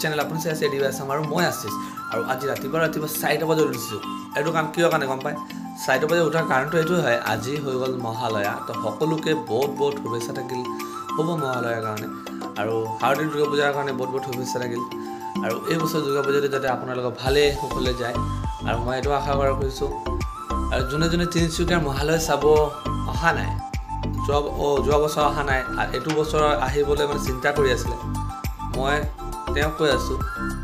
channel আপুনি চাই আছে এডিভাইছ আৰু মই আছিছ আৰু আজি ৰাতিপুৱা 4টা বজাত উঠিছোঁ এইটো কাম কিয় কাৰণে গম পায় 4টা বজাত উঠাৰ কাৰণটো এইটো হয় আজি হৈ গ'ল মহালয়া তো সকলোকে বহুত শুভেচ্ছা থাকিল হ'ব মহালয়াৰ কাৰণে আৰু হাৰ্দিক দুৰ্গা পূজাৰ কাৰণে বহুত শুভেচ্ছা থাকিল আৰু এই বছৰ দুৰ্গা পূজাটো যাতে আপোনালোকৰ ভালে সকলে যায় আৰু মই এইটো আশা কৰিছোঁ আৰু যোনে তিনিচুকীয়াৰ মহালয়া চাব অহা নাই যোৱা বছৰ অহা নাই আৰু এইটো বছৰ আহিবলৈ মানে চিন্তা কৰি আছিলে মই তেওঁক কৈ আছোঁ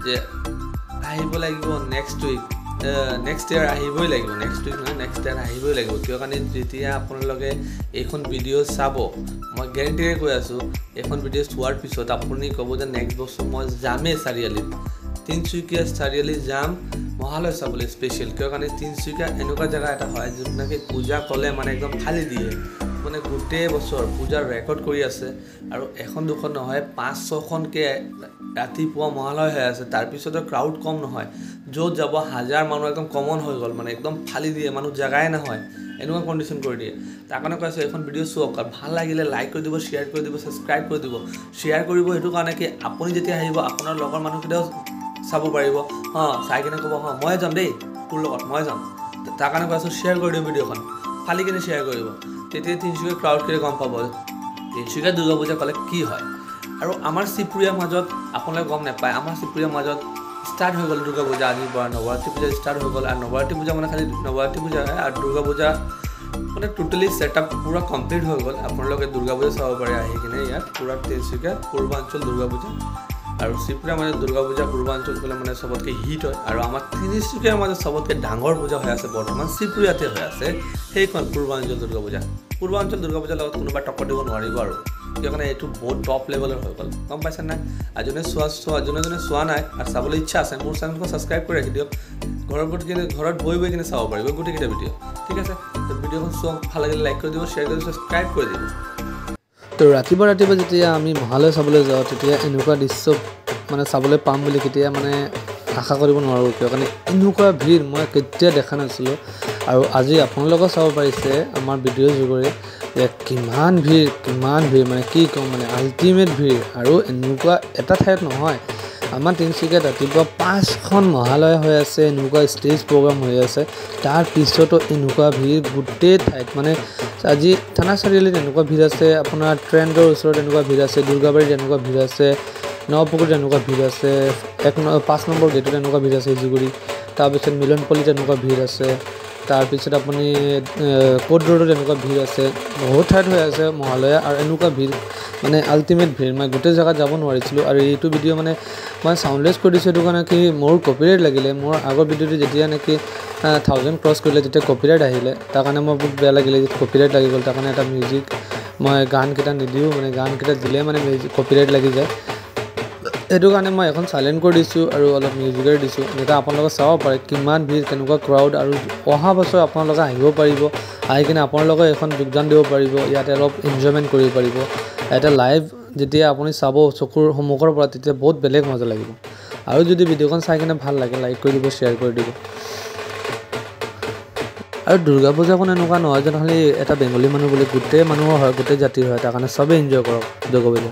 যে আহিব লাগিব নেক্সট ইয়াৰ আহিবই লাগিব নেক্সট উইক নহয় নেক্সট ইয়াৰ আহিবই লাগিব কিয় কাৰণে যেতিয়া আপোনালোকে এইখন ভিডিঅ' চাব মই গেৰেণ্টিৰে কৈ আছোঁ এইখন ভিডিঅ' চোৱাৰ পিছত আপুনি ক'ব যে নেক্সট বছৰ মই যামেই চাৰিআলিত তিনিচুকীয়া চাৰিআলি যাম মহালয়া চাবলৈ স্পেচিয়েল কিয় কাৰণে তিনিচুকীয়া এনেকুৱা জেগা এটা হয় য'ত নেকি পূজা ক'লে মানে একদম ফালি দিয়ে মানে গোটেই বছৰ পূজাৰ ৰেকৰ্ড কৰি আছে আৰু এখন দুখন নহয় 5-6খনকৈ ৰাতিপুৱা মহালয়া হৈ আছে তাৰপিছতো ক্ৰাউড কম নহয় য'ত যাব 1000 মানুহ একদম কমন হৈ গ'ল মানে একদম ফালি দিয়ে মানুহ জেগাই নহয় এনেকুৱা কণ্ডিশ্যন কৰি দিয়ে তাৰ কাৰণে কৈছোঁ এখন ভিডিঅ' চাওক আৰু ভাল লাগিলে লাইক কৰি দিব শ্বেয়াৰ কৰি দিব ছাবস্ক্ৰাইব কৰি দিব শ্বেয়াৰ কৰিব সেইটো কাৰণে কি আপুনি যেতিয়া আহিব আপোনাৰ লগৰ মানুহকেইটাও চাব পাৰিব চাই কিনে ক'ব মই যাম দেই তোৰ লগত মই যাম তাৰ কাৰণে কৈছোঁ শ্বেয়াৰ কৰি দিওঁ ভিডিঅ'খন ফালি কিনে শ্বেয়াৰ কৰিব তেতিয়া তিনিচুকীয়া ক্ৰাউডকৈ গম পাব তিনিচুকীয়া দুৰ্গা পূজা ক'লে কি হয় আৰু আমাৰ চিপুৰীয়াৰ মাজত আপোনালোকে গম নাপায় আমাৰ চিপুৰীয়াৰ মাজত ষ্টাৰ্ট হৈ গ'ল দুৰ্গা পূজা আজিৰ পৰা নৱৰাত্ৰি পূজা ষ্টাৰ্ট হৈ গ'ল আৰু নৱৰাত্ৰি পূজা মানে খালি নৱৰাত্ৰি পূজা হয় আৰু দুৰ্গা পূজা মানে টোটেলি ছেটআপ পূৰা কমপ্লিট হৈ গ'ল আপোনালোকে দুৰ্গা পূজা চাব পাৰে আহি কিনে ইয়াত পূৰা তিনিচুকীয়া পূৰ্বাঞ্চল দুৰ্গা পূজা আৰু চিপুৰীয়াৰ মাজত দুৰ্গা পূজা পূৰ্বাঞ্চল ক'লে মানে চবতকৈ হিট হয় আৰু আমাৰ তিনিচুকীয়াৰ মাজত চবতকৈ ডাঙৰ পূজা হৈ আছে বৰ্তমান চিপুৰীয়াতে হৈ আছে সেইখন পূৰ্বাঞ্চল দুৰ্গা পূজা পূৰ্বাঞ্চল দুৰ্গা পূজাৰ লগত কোনোবা টক্কৰ দিব নোৱাৰিব আৰু কিয় কাৰণে এইটো বহুত টপ লেভেলৰ হৈ গ'ল গম পাইছে নাই আৰু যোনে চোৱা নাই আৰু চাবলৈ ইচ্ছা আছে মোৰ চেনেলখন ছাবস্ক্ৰাইব কৰি ৰাখি দিয়ক ঘৰত বহি কিনে চাব পাৰিব গোটেইকেইটা ভিডিঅ' ঠিক আছে তো ভিডিঅ'খন চোৱা ভাল লাগিলে লাইক কৰি দিব শ্বেয়াৰ কৰি দিব ছাবস্ক্ৰাইব কৰি দিব তো ৰাতিপুৱা যেতিয়া আমি মহালয়া চাবলৈ যাওঁ তেতিয়া এনেকুৱা দৃশ্য মানে চাবলৈ পাম বুলি কেতিয়া মানে আশা কৰিব নোৱাৰোঁ কিয় কাৰণে এনেকুৱা ভিৰ মই কেতিয়া দেখা নাছিলোঁ আৰু আজি আপোনালোকে চাব পাৰিছে আমাৰ ভিডিঅ'ৰ যোগেৰে যে কিমান ভিৰ মানে কি ক'ম মানে আল্টিমেট ভিৰ আৰু এনেকুৱা এটা ঠাইত নহয় আমাৰ তিনিচুকীয়াত ৰাতিপুৱা 5খন মহালয়া হৈ আছে এনেকুৱা ষ্টেজ প্ৰগ্ৰাম হৈ আছে তাৰ পিছতো এনেকুৱা ভিৰ গোটেই ঠাইত মানে আজি থানা চাৰিআলিত এনেকুৱা ভিৰ আছে আপোনাৰ ট্ৰেণ্ডৰ ওচৰত এনেকুৱা ভিৰ আছে দুৰ্গাবাৰীত এনেকুৱা ভিৰ আছে নপুখুৰীত এনেকুৱা ভিৰ আছে 5 নম্বৰ গেটত এনেকুৱা ভিৰ আছে জুগুৰি তাৰপিছত মিলনপল্লীত এনেকুৱা ভিৰ আছে তাৰপিছত আপুনি কোট ৰোডত এনেকুৱা ভিৰ আছে বহুত ঠাইত হৈ আছে মহালয়া আৰু এনেকুৱা ভিৰ মানে আল্টিমেট ভিৰ মই গোটেই জেগাত যাব নোৱাৰিছিলোঁ আৰু এইটো ভিডিঅ' মানে মই চাউণ্ডলেছ কৰি দিছোঁ এইটো কাৰণে কি মোৰ কপিৰাইট লাগিলে মোৰ আগৰ ভিডিঅ'টো যেতিয়া নেকি 1000 ক্ৰছ কৰিলে যেতিয়া কপিৰাইট আহিলে তাৰ কাৰণে মই বহুত বেয়া লাগিলে যে কপিৰাইট লাগি গ'ল তাৰ কাৰণে এটা মিউজিক মই গানকেইটা নিদিওঁ মানে গানকেইটা দিলে মানে কপিৰাইট লাগি যায় এইটো কাৰণে মই এখন চাইলেণ্ট কৰি দিছোঁ আৰু অলপ মিউজিকেৰে দিছোঁ এনেকৈ আপোনালোকে চাব পাৰে কিমান ভিৰ কেনেকুৱা ক্ৰাউড আৰু অহা বছৰ আপোনালোকে আহিব পাৰিব আহি কিনে আপোনালোকে এখন যোগদান দিব পাৰিব ইয়াতে অলপ এনজয়মেণ্ট কৰিব পাৰিব এটা লাইভ যেতিয়া আপুনি চাব চকুৰ সন্মুখৰ পৰা তেতিয়া বহুত বেলেগ মজা লাগিব আৰু যদি ভিডিঅ'খন চাই কিনে ভাল লাগে লাইক কৰি দিব শ্বেয়াৰ কৰি দিব আৰু দুৰ্গা পূজাখন এনেকুৱা নহয় যে খালি এটা বেংগলী মানুহ বুলি গোটেই মানুহৰ হয় গোটেই জাতিৰ হয় তাৰ কাৰণে চবেই এনজয় কৰক দুৰ্গা পূজা